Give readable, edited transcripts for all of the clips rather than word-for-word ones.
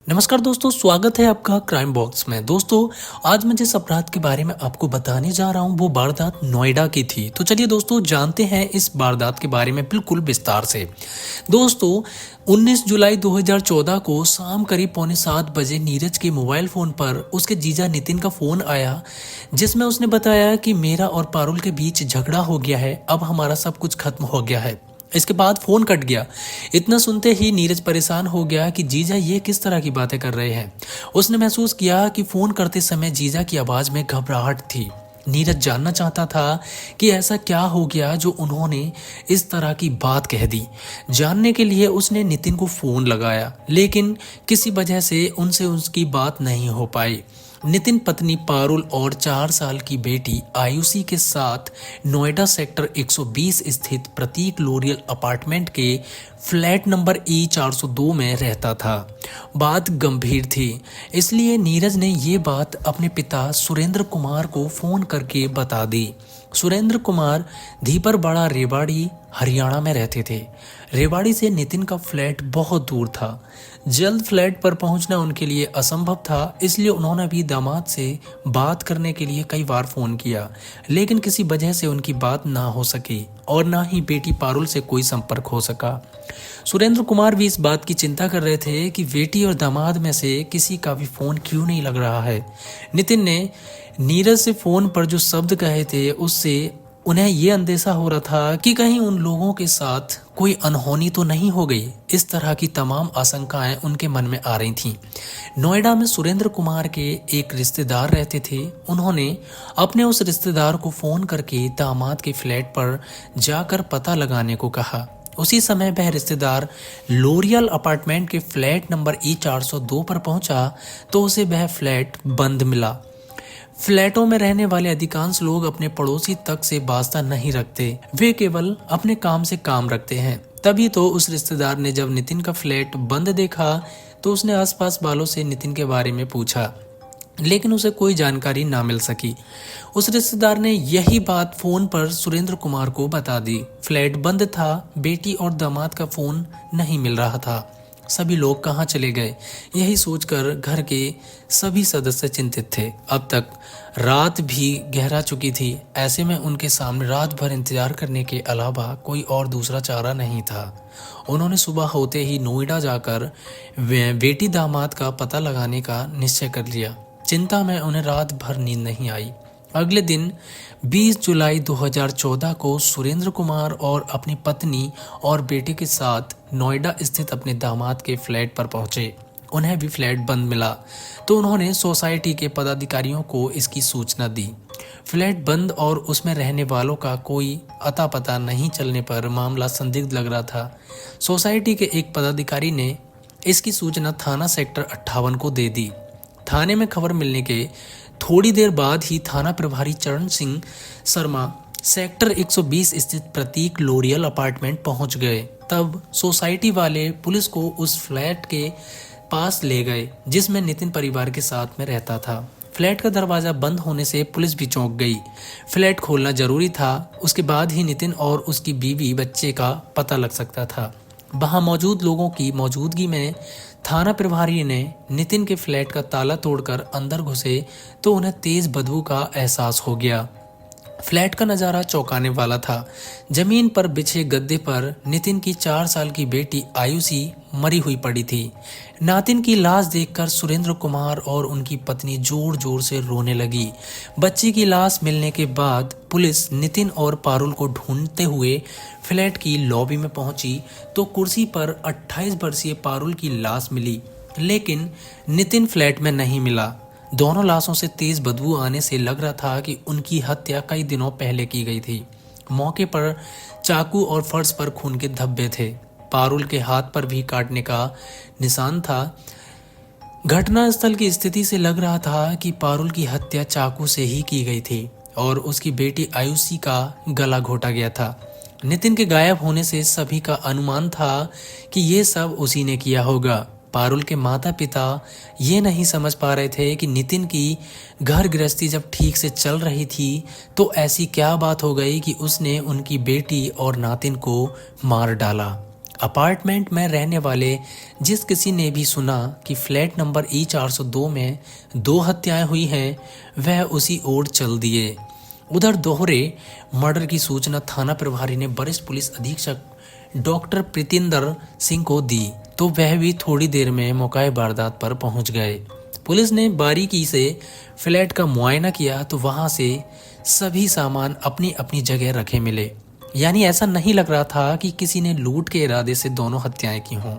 नमस्कार दोस्तों, स्वागत है आपका क्राइम बॉक्स में। दोस्तों, आज मैं जिस अपराध के बारे में आपको बताने जा रहा हूं वो वारदात नोएडा की थी। तो चलिए दोस्तों, जानते हैं इस वारदात के बारे में बिल्कुल विस्तार से। दोस्तों, 19 जुलाई 2014 को शाम करीब 6:45 नीरज के मोबाइल फोन पर उसके जीजा नितिन का फोन आया, जिसमें उसने बताया कि मेरा और पारुल के बीच झगड़ा हो गया है, अब हमारा सब कुछ खत्म हो गया है। इसके बाद फोन कट गया। इतना सुनते ही नीरज परेशान हो गया कि जीजा ये किस तरह की बातें कर रहे हैं। उसने महसूस किया कि फोन करते समय जीजा की आवाज में घबराहट थी। नीरज जानना चाहता था कि ऐसा क्या हो गया जो उन्होंने इस तरह की बात कह दी। जानने के लिए उसने नितिन को फोन लगाया, लेकिन किसी वजह से उनसे उसकी बात नहीं हो पाई। नितिन पत्नी पारुल और 4 साल की बेटी आयुषी के साथ नोएडा सेक्टर 120 स्थित प्रतीक लोरियल अपार्टमेंट के फ्लैट नंबर E402 में रहता था। बात गंभीर थी, इसलिए नीरज ने ये बात अपने पिता सुरेंद्र कुमार को फोन करके बता दी। सुरेंद्र कुमार धीपरवाड़ा रेवाड़ी हरियाणा में रहते थे। रेवाड़ी से नितिन का फ्लैट बहुत दूर था। जल्द फ्लैट पर पहुंचना उनके लिए असंभव था, इसलिए उन्होंने भी दामाद से बात करने के लिए कई बार फोन किया, लेकिन किसी वजह से उनकी बात ना हो सकी और ना ही बेटी पारुल से कोई संपर्क हो सका। सुरेंद्र कुमार भी इस बात की चिंता कर रहे थे कि बेटी और दामाद में से किसी का भी फोन क्यों नहीं लग रहा है। नितिन ने नीरज से फोन पर जो शब्द कहे थे उससे उन्हें यह अंदेशा हो रहा था कि कहीं उन लोगों के साथ कोई अनहोनी तो नहीं हो गई। इस तरह की तमाम आशंकाएं उनके मन में आ रही थीं। नोएडा में सुरेंद्र कुमार के एक रिश्तेदार रहते थे। उन्होंने अपने उस रिश्तेदार को फोन करके दामाद के फ्लैट पर जाकर पता लगाने को कहा। उसी समय वह रिश्तेदार लोरियल अपार्टमेंट के फ्लैट नंबर E402 पर पहुंचा तो उसे वह फ्लैट बंद मिला। फ्लैटों में रहने वाले अधिकांश लोग अपने पड़ोसी तक से वास्ता नहीं रखते, वे केवल अपने काम से काम रखते हैं। तभी तो उस रिश्तेदार ने जब नितिन का फ्लैट बंद देखा तो उसने आसपास वालों से नितिन के बारे में पूछा, लेकिन उसे कोई जानकारी ना मिल सकी। उस रिश्तेदार ने यही बात फोन पर सुरेंद्र कुमार को बता दी। फ्लैट बंद था, बेटी और दामाद का फोन नहीं मिल रहा था। सभी लोग कहाँ चले गए, यही सोचकर घर के सभी सदस्य चिंतित थे। अब तक रात भी गहरा चुकी थी। ऐसे में उनके सामने रात भर इंतजार करने के अलावा कोई और दूसरा चारा नहीं था। उन्होंने सुबह होते ही नोएडा जाकर बेटी दामाद का पता लगाने का निश्चय कर लिया। चिंता में उन्हें रात भर नींद नहीं आई। अगले दिन 20 जुलाई 2014 को सुरेंद्र कुमार और अपनी पत्नी और बेटे के साथ नोएडा स्थित अपने दामाद के फ्लैट पर पहुंचे। उन्हें भी फ्लैट बंद मिला तो उन्होंने सोसाइटी के पदाधिकारियों को इसकी सूचना दी। फ्लैट बंद और उसमें रहने वालों का कोई अता पता नहीं चलने पर मामला संदिग्ध लग रहा था। सोसाइटी के एक पदाधिकारी ने इसकी सूचना थाना सेक्टर 58 को दे दी। थाने में खबर मिलने के थोड़ी देर बाद ही थाना प्रभारी चरण सिंह शर्मा सेक्टर 120 स्थित प्रतीक लोरियल अपार्टमेंट पहुंच गए। तब सोसाइटी वाले पुलिस को उस फ्लैट के पास ले गए जिसमें नितिन परिवार के साथ में रहता था। फ्लैट का दरवाजा बंद होने से पुलिस भी चौंक गई। फ्लैट खोलना जरूरी था, उसके बाद ही नितिन और उसकी बीवी बच्चे का पता लग सकता था। वहां मौजूद लोगों की मौजूदगी में थाना प्रभारी ने नितिन के फ्लैट का ताला तोड़कर अंदर घुसे तो उन्हें तेज बदबू का एहसास हो गया। फ्लैट का नज़ारा चौंकाने वाला था। जमीन पर बिछे गद्दे पर नितिन की 4 साल की बेटी आयुषी मरी हुई पड़ी थी। नातिन की लाश देखकर सुरेंद्र कुमार और उनकी पत्नी जोर जोर से रोने लगी। बच्ची की लाश मिलने के बाद पुलिस नितिन और पारुल को ढूंढते हुए फ्लैट की लॉबी में पहुंची तो कुर्सी पर 28 वर्षीय पारुल की लाश मिली, लेकिन नितिन फ्लैट में नहीं मिला। दोनों लाशों से तेज बदबू आने से लग रहा था कि उनकी हत्या कई दिनों पहले की गई थी। मौके पर चाकू और फर्श पर खून के धब्बे थे। पारुल के हाथ पर भी काटने का निशान था। घटनास्थल की स्थिति से लग रहा था कि पारुल की हत्या चाकू से ही की गई थी और उसकी बेटी आयुषी का गला घोटा गया था। नितिन के गायब होने से सभी का अनुमान था कि ये सब उसी ने किया होगा। पारुल के माता पिता ये नहीं समझ पा रहे थे कि नितिन की घर गृहस्थी जब ठीक से चल रही थी तो ऐसी क्या बात हो गई कि उसने उनकी बेटी और नातिन को मार डाला। अपार्टमेंट में रहने वाले जिस किसी ने भी सुना कि फ्लैट नंबर E402 में 2 हत्याएं हुई हैं, वह उसी ओर चल दिए। उधर दोहरे मर्डर की सूचना थाना प्रभारी ने वरिष्ठ पुलिस अधीक्षक डॉक्टर प्रीतिंदर सिंह को दी, तो वह भी थोड़ी देर में मौके वारदात पर पहुंच गए। पुलिस ने बारीकी से फ्लैट का मुआयना किया तो वहां से सभी सामान अपनी अपनी जगह रखे मिले। यानी ऐसा नहीं लग रहा था कि किसी ने लूट के इरादे से दोनों हत्याएं की हों।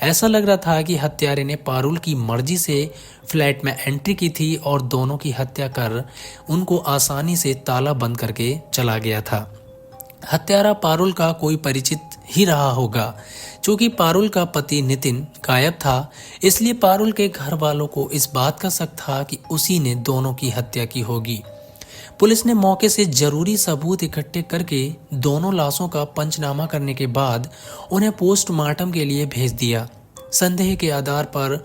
ऐसा लग रहा था कि हत्यारे ने पारुल की मर्जी से फ्लैट में एंट्री की थी और दोनों की हत्या कर उनको आसानी से ताला बंद करके चला गया था। हत्यारा पारुल का कोई परिचित ही रहा होगा। चूंकि पारुल का पति नितिन गायब था, इसलिए पारुल के घर वालों को इस बात का शक था कि उसी ने दोनों की हत्या की होगी। पुलिस ने मौके से जरूरी सबूत इकट्ठे करके दोनों लाशों का पंचनामा करने के बाद उन्हें पोस्टमार्टम के लिए भेज दिया। संदेह के आधार पर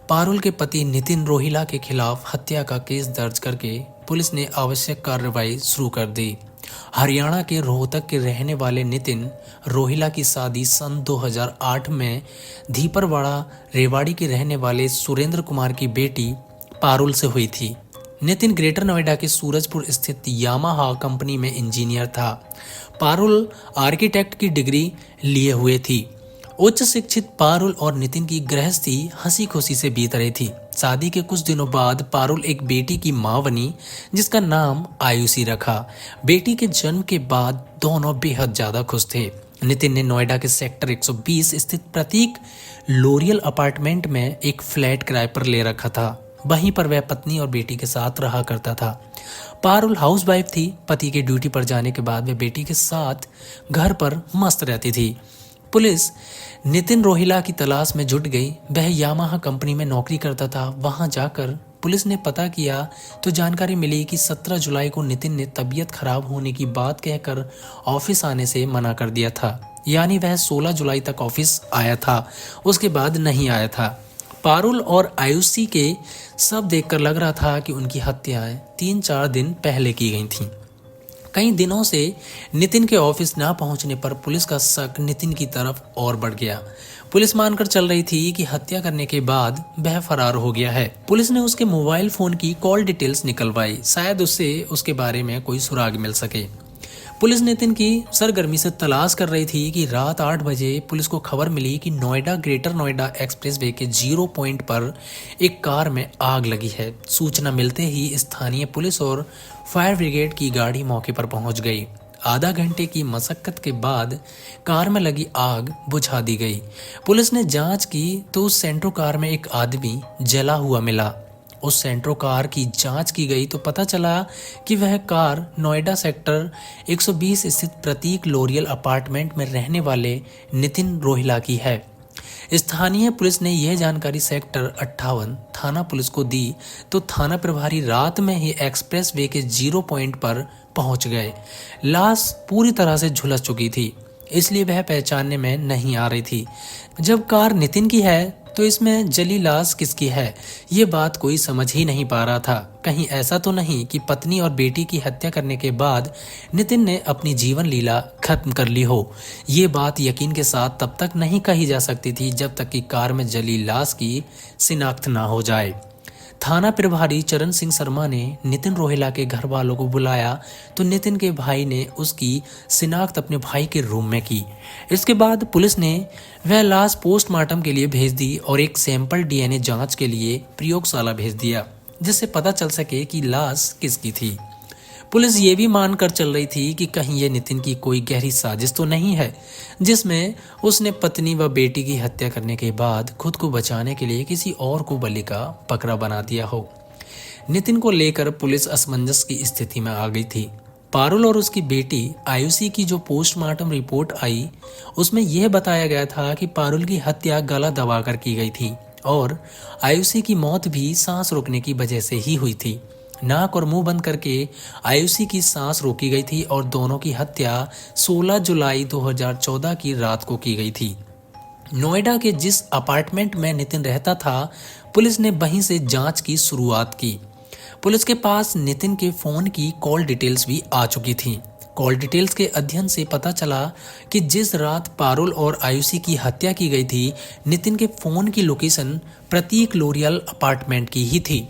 पारुल के पति नितिन रोहिला के खिलाफ हत्या का केस दर्ज करके पुलिस ने आवश्यक कार्रवाई शुरू कर दी। हरियाणा के रोहतक के रहने वाले नितिन रोहिला की शादी सन 2008 में धीपरवाड़ा रेवाड़ी के रहने वाले सुरेंद्र कुमार की बेटी पारुल से हुई थी। नितिन ग्रेटर नोएडा के सूरजपुर स्थित यामाहा कंपनी में इंजीनियर था। पारुल आर्किटेक्ट की डिग्री लिए हुए थी। उच्च शिक्षित पारुल और नितिन की गृहस्थी हंसी खुशी से बीत रही थी। शादी के कुछ दिनों बाद पारुल एक बेटी की मां बनी, जिसका नाम आयुषी रखा। बेटी के जन्म के बाद दोनों बेहद ज्यादा खुश थे। नितिन ने नोएडा के सेक्टर 120 स्थित प्रतीक लोरियल अपार्टमेंट में एक फ्लैट किराए पर ले रखा था। वहीं पर वह पत्नी और बेटी के साथ रहा करता था। पारुल हाउसवाइफ थी। पति के ड्यूटी पर जाने के बाद वह बेटी के साथ घर पर मस्त रहती थी। पुलिस नितिन रोहिला की तलाश में जुट गई। वह यामाहा कंपनी में नौकरी करता था। वहां जाकर पुलिस ने पता किया तो जानकारी मिली कि 17 जुलाई को नितिन ने तबीयत खराब होने की बात कहकर ऑफिस आने से मना कर दिया था। यानी वह 16 जुलाई तक ऑफिस आया था, उसके बाद नहीं आया था। पारुल और आयुषी के सब देखकर लग रहा था कि उनकी हत्याएं 3-4 दिन पहले की गई थीं। कई दिनों से नितिन के ऑफिस ना पहुंचने पर पुलिस का शक नितिन की तरफ और बढ़ गया। पुलिस मानकर चल रही थी कि हत्या करने के बाद वह फरार हो गया है। पुलिस ने उसके मोबाइल फोन की कॉल डिटेल्स निकलवाई, शायद उससे उसके बारे में कोई सुराग मिल सके। पुलिस नितिन की सरगर्मी से तलाश कर रही थी कि रात 8 बजे पुलिस को खबर मिली कि नोएडा ग्रेटर नोएडा एक्सप्रेसवे के 0 पॉइंट पर एक कार में आग लगी है। सूचना मिलते ही स्थानीय पुलिस और फायर ब्रिगेड की गाड़ी मौके पर पहुंच गई। आधा घंटे की मशक्कत के बाद कार में लगी आग बुझा दी गई। पुलिस ने जांच की तो उस सेंट्रो कार में एक आदमी जला हुआ मिला। उस सेंट्रो कार की जांच की गई तो पता चला कि वह कार नोएडा सेक्टर 120 स्थित प्रतीक लोरियल अपार्टमेंट में रहने वाले नितिन रोहिला की है। स्थानीय पुलिस ने यह जानकारी सेक्टर 58 थाना पुलिस को दी तो थाना प्रभारी रात में ही एक्सप्रेस वे के 0 पॉइंट पर पहुंच गए। लाश पूरी तरह से झुलस चुकी थी, इसलिए वह पहचानने में नहीं आ रही थी। जब कार नितिन की है तो इसमें जली लाश किसकी है, ये बात कोई समझ ही नहीं पा रहा था। कहीं ऐसा तो नहीं कि पत्नी और बेटी की हत्या करने के बाद नितिन ने अपनी जीवन लीला खत्म कर ली हो। ये बात यकीन के साथ तब तक नहीं कही जा सकती थी जब तक कि कार में जली लाश की शिनाख्त ना हो जाए। थाना प्रभारी चरण सिंह शर्मा ने नितिन रोहिला के घर वालों को बुलाया तो नितिन के भाई ने उसकी शिनाख्त अपने भाई के रूम में की। इसके बाद पुलिस ने वह लाश पोस्टमार्टम के लिए भेज दी और एक सैंपल डीएनए जांच के लिए प्रयोगशाला भेज दिया, जिससे पता चल सके कि लाश किसकी थी। पुलिस ये भी मानकर चल रही थी कि कहीं ये नितिन की कोई गहरी साजिश तो नहीं है, जिसमें उसने पत्नी व बेटी की हत्या करने के बाद खुद को बचाने के लिए किसी और को बलि का बकरा बना दिया हो। नितिन को लेकर पुलिस असमंजस की स्थिति में आ गई थी। पारुल और उसकी बेटी आयुषी की जो पोस्टमार्टम रिपोर्ट आई, उसमें यह बताया गया था कि पारुल की हत्या गला दबाकर की गई थी और आयुषी की मौत भी सांस रोकने की वजह से ही हुई थी। नाक और मुंह बंद करके आयुषी की सांस रोकी गई थी और दोनों की हत्या 16 जुलाई 2014 की रात को की गई थी। नोएडा के जिस अपार्टमेंट में नितिन रहता था, पुलिस ने वहीं से जांच की शुरुआत की। पुलिस के पास नितिन के फोन की कॉल डिटेल्स भी आ चुकी थी। कॉल डिटेल्स के अध्ययन से पता चला कि जिस रात पारुल और आयुषी की हत्या की गई थी, नितिन के फोन की लोकेशन प्रतीक लोरियल अपार्टमेंट की ही थी।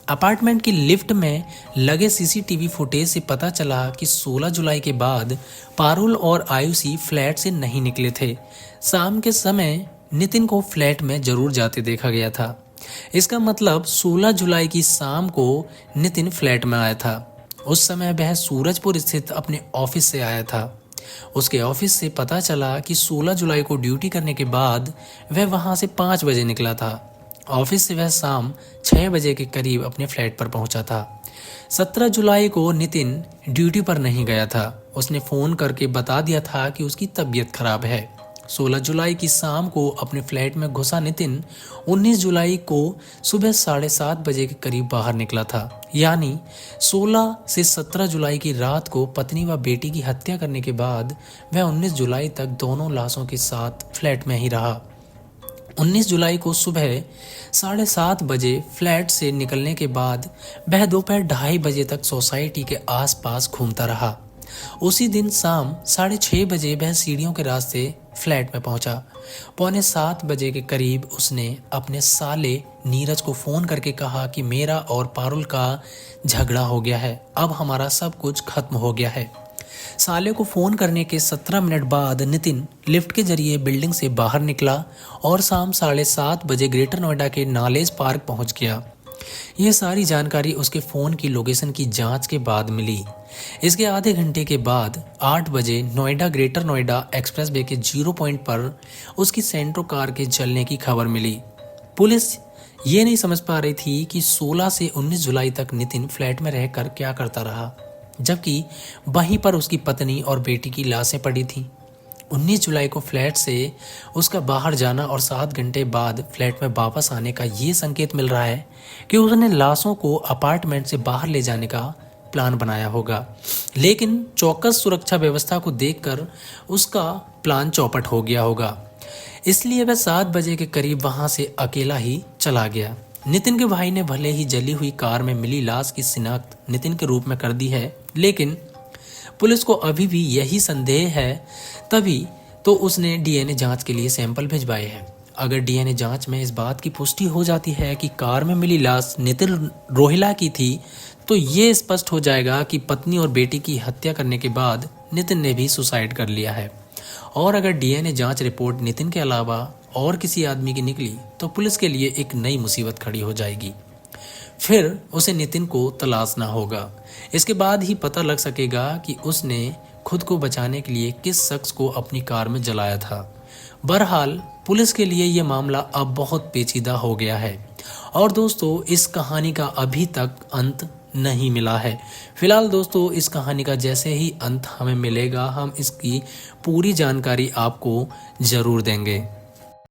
अपार्टमेंट की लिफ्ट में लगे सीसीटीवी फुटेज से पता चला कि 16 जुलाई के बाद पारुल और आयुषी फ्लैट से नहीं निकले थे। शाम के समय नितिन को फ्लैट में जरूर जाते देखा गया था। इसका मतलब 16 जुलाई की शाम को नितिन फ्लैट में आया था। उस समय वह सूरजपुर स्थित अपने ऑफिस से आया था। उसके ऑफिस से पता चला कि 16 जुलाई को ड्यूटी करने के बाद वह वहां से 5 बजे निकला था। ऑफिस से वह शाम 6 बजे के करीब अपने फ्लैट पर पहुंचा था। 17 जुलाई को नितिन ड्यूटी पर नहीं गया था। उसने फ़ोन करके बता दिया था कि उसकी तबीयत खराब है। 16 जुलाई की शाम को अपने फ्लैट में घुसा नितिन 19 जुलाई को सुबह 7:30 बजे के करीब बाहर निकला था। यानी 16 से 17 जुलाई की रात को पत्नी व बेटी की हत्या करने के बाद वह 19 जुलाई तक दोनों लाशों के साथ फ्लैट में ही रहा। 19 जुलाई को सुबह 7:30 बजे फ्लैट से निकलने के बाद वह दोपहर 2:30 बजे तक सोसाइटी के आसपास घूमता रहा। उसी दिन शाम 6:30 बजे वह सीढ़ियों के रास्ते फ्लैट में पहुंचा। 6:45 बजे के करीब उसने अपने साले नीरज को फ़ोन करके कहा कि मेरा और पारुल का झगड़ा हो गया है, अब हमारा सब कुछ खत्म हो गया है। साले को फ़ोन करने के 17 मिनट बाद नितिन लिफ्ट के जरिए बिल्डिंग से बाहर निकला और शाम 7:30 बजे ग्रेटर नोएडा के नालेज पार्क पहुंच गया। यह सारी जानकारी उसके फ़ोन की लोकेशन की जांच के बाद मिली। इसके आधे घंटे के बाद 8 बजे Noida greater Noida express way के 0 पॉइंट पर उसकी सेंट्रो कार के जलने की खबर मिली। पुलिस ये नहीं समझ पा रही थी कि 16 से 19 जुलाई तक नितिन फ्लैट में रहकर क्या करता रहा, जबकि वहीं पर उसकी पत्नी और बेटी की लाशें पड़ी थीं। 19 जुलाई को फ्लैट से उसका बाहर जाना और 7 घंटे बाद फ्लैट में वापस आने का ये संकेत मिल रहा है कि उसने लाशों को अपार्टमेंट से बाहर ले जाने का प्लान बनाया होगा। लेकिन चौकस सुरक्षा व्यवस्था को देखकर उसका प्लान चौपट हो गया होगा, इसलिए वह 7 बजे के करीब वहां से अकेला ही चला गया। नितिन के भाई ने भले ही जली हुई कार में मिली लाश की शिनाख्त नितिन के रूप में कर दी है, लेकिन पुलिस को अभी भी यही संदेह है, तभी तो उसने डीएनए जांच के लिए सैंपल भिजवाए हैं। अगर डीएनए जांच में इस बात की पुष्टि हो जाती है कि कार में मिली लाश नितिन रोहिला की थी, तो ये स्पष्ट हो जाएगा कि पत्नी और बेटी की हत्या करने के बाद नितिन ने भी सुसाइड कर लिया है। और अगर डीएनए जांच रिपोर्ट नितिन के अलावा और किसी आदमी की निकली तो पुलिस के लिए एक नई मुसीबत खड़ी हो जाएगी। फिर उसे नितिन को तलाशना होगा। इसके बाद ही पता लग सकेगा कि उसने खुद को बचाने के लिए किस शख्स को अपनी कार में जलाया था। बहरहाल पुलिस के लिए यह मामला अब बहुत पेचीदा हो गया है और दोस्तों इस कहानी का अभी तक अंत नहीं मिला है। फिलहाल दोस्तों इस कहानी का जैसे ही अंत हमें मिलेगा, हम इसकी पूरी जानकारी आपको ज़रूर देंगे।